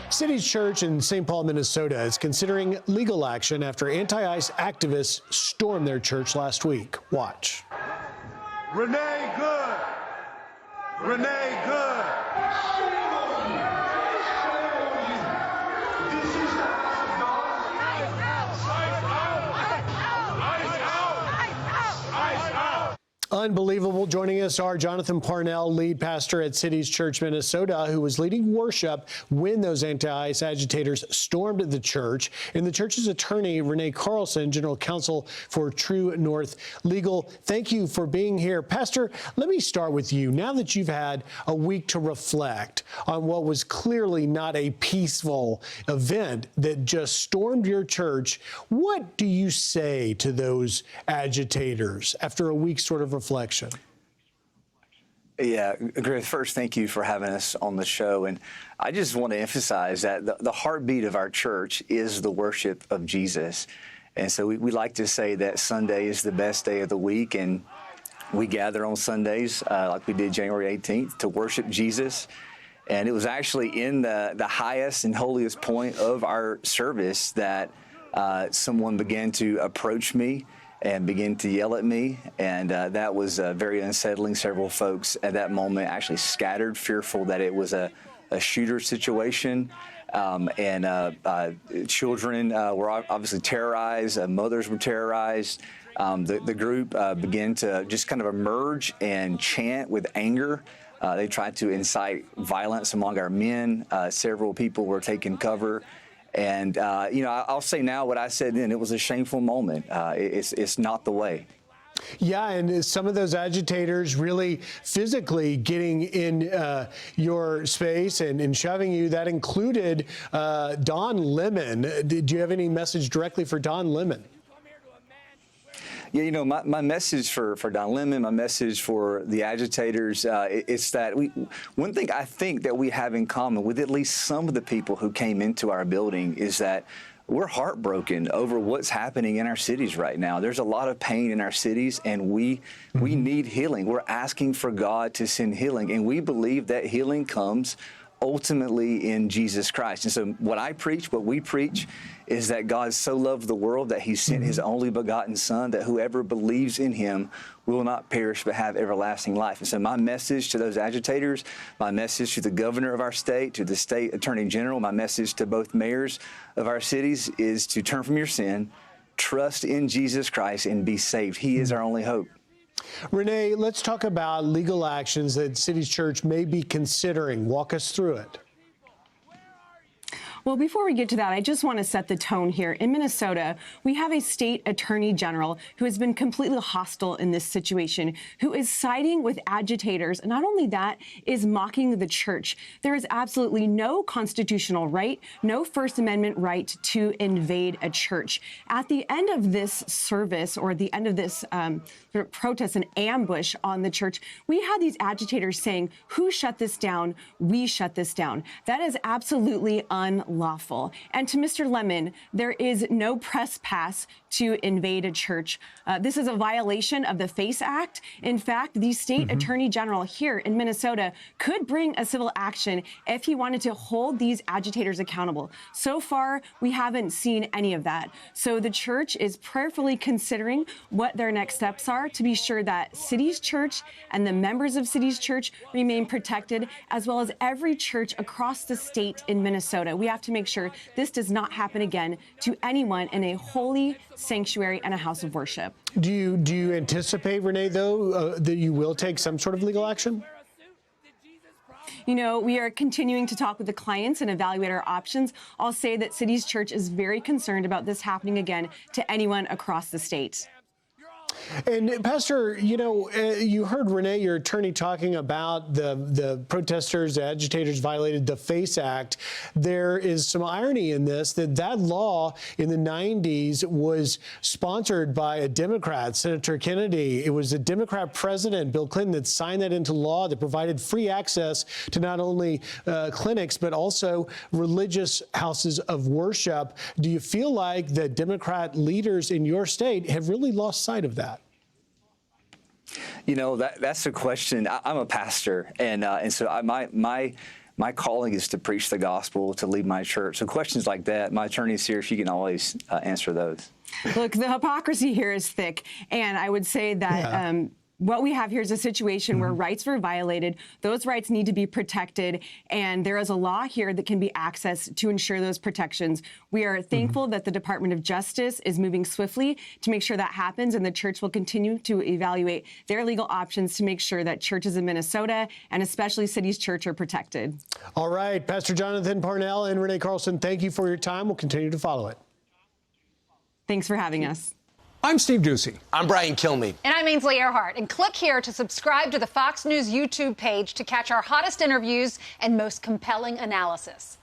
City's Church in St. Paul, Minnesota is considering legal action after anti-ICE activists stormed their church last week. Watch. Renee, good. Renee, good. Unbelievable. Joining us are Jonathan Parnell, lead pastor at City's Church, Minnesota, who was leading worship when those anti-ICE agitators stormed the church, and the church's attorney, Renee Carlson, general counsel for True North Legal. Thank you for being here. Pastor, let me start with you. Now that you've had a week to reflect on what was clearly not a peaceful event that just stormed your church, what do you say to those agitators after a week's sort of reflection? Yeah, Griff, first, thank you for having us on the show. And I just want to emphasize that the heartbeat of our church is the worship of Jesus. And so we like to say that Sunday is the best day of the week. And we gather on Sundays, like we did January 18th, to worship Jesus. And it was actually in the highest and holiest point of our service that someone began to approach me and begin to yell at me, and that was very unsettling. Several folks at that moment actually scattered, fearful that it was a shooter situation, and children were obviously terrorized, mothers were terrorized. The group began to just kind of emerge and chant with anger. They tried to incite violence among our men. Several people were taking cover. And, I'll say now what I said then. It was a shameful moment. It's not the way. Yeah, and some of those agitators really physically getting in your space and shoving you. That included Don Lemon. Did you have any message directly for Don Lemon? Yeah, my message for Don Lemon, my message for the agitators, it's that one thing I think that we have in common with at least some of the people who came into our building is that we're heartbroken over what's happening in our cities right now. There's a lot of pain in our cities, and we need healing. We're asking for God to send healing, and we believe that healing comes ultimately in Jesus Christ. And so what we preach is that God so loved the world that he sent his only begotten son, that whoever believes in him will not perish but have everlasting life. And so my message to those agitators, my message to the governor of our state, to the state attorney general, my message to both mayors of our cities is to turn from your sin, trust in Jesus Christ, and be saved. He is our only hope. Renee, let's talk about legal actions that City's Church may be considering. Walk us through it. Well, before we get to that, I just want to set the tone here. In Minnesota, we have a state attorney general who has been completely hostile in this situation, who is siding with agitators. And not only that, is mocking the church. There is absolutely no constitutional right, no First Amendment right to invade a church. At the end of this service, or at the end of this sort of protest and ambush on the church, we had these agitators saying, "Who shut this down? We shut this down." That is absolutely unlawful. And to Mr. Lemon, there is no press pass to invade a church. This is a violation of the FACE Act. In fact, the state attorney general here in Minnesota could bring a civil action if he wanted to hold these agitators accountable. So far, we haven't seen any of that. So the church is prayerfully considering what their next steps are to be sure that City's Church and the members of City's Church remain protected, as well as every church across the state in Minnesota. We have to make sure this does not happen again to anyone in a holy sanctuary and a house of worship. Do you anticipate, Renee, though, that you will take some sort of legal action? You know, we are continuing to talk with the clients and evaluate our options. I'll say that City's Church is very concerned about this happening again to anyone across the state. And Pastor, you heard Renee, your attorney, talking about the protesters, the agitators violated the FACE Act. There is some irony in this, that law in the 90s was sponsored by a Democrat, Senator Kennedy. It was a Democrat president, Bill Clinton, that signed that into law that provided free access to not only clinics, but also religious houses of worship. Do you feel like the Democrat leaders in your state have really lost sight of that? That's a question. I'm a pastor, and so my my calling is to preach the gospel, to lead my church. So questions like that, my attorney's here. She can always answer those. Look, the hypocrisy here is thick. And I would say that what we have here is a situation where rights were violated. Those rights need to be protected. And there is a law here that can be accessed to ensure those protections. We are thankful that the Department of Justice is moving swiftly to make sure that happens. And the church will continue to evaluate their legal options to make sure that churches in Minnesota and especially Cities Church are protected. All right, Pastor Jonathan Parnell and Renee Carlson, thank you for your time. We'll continue to follow it. Thanks for having us. I'm Steve Ducey. I'm Brian Kilmeade. And I'm Ainsley Earhart. And click here to subscribe to the Fox News YouTube page to catch our hottest interviews and most compelling analysis.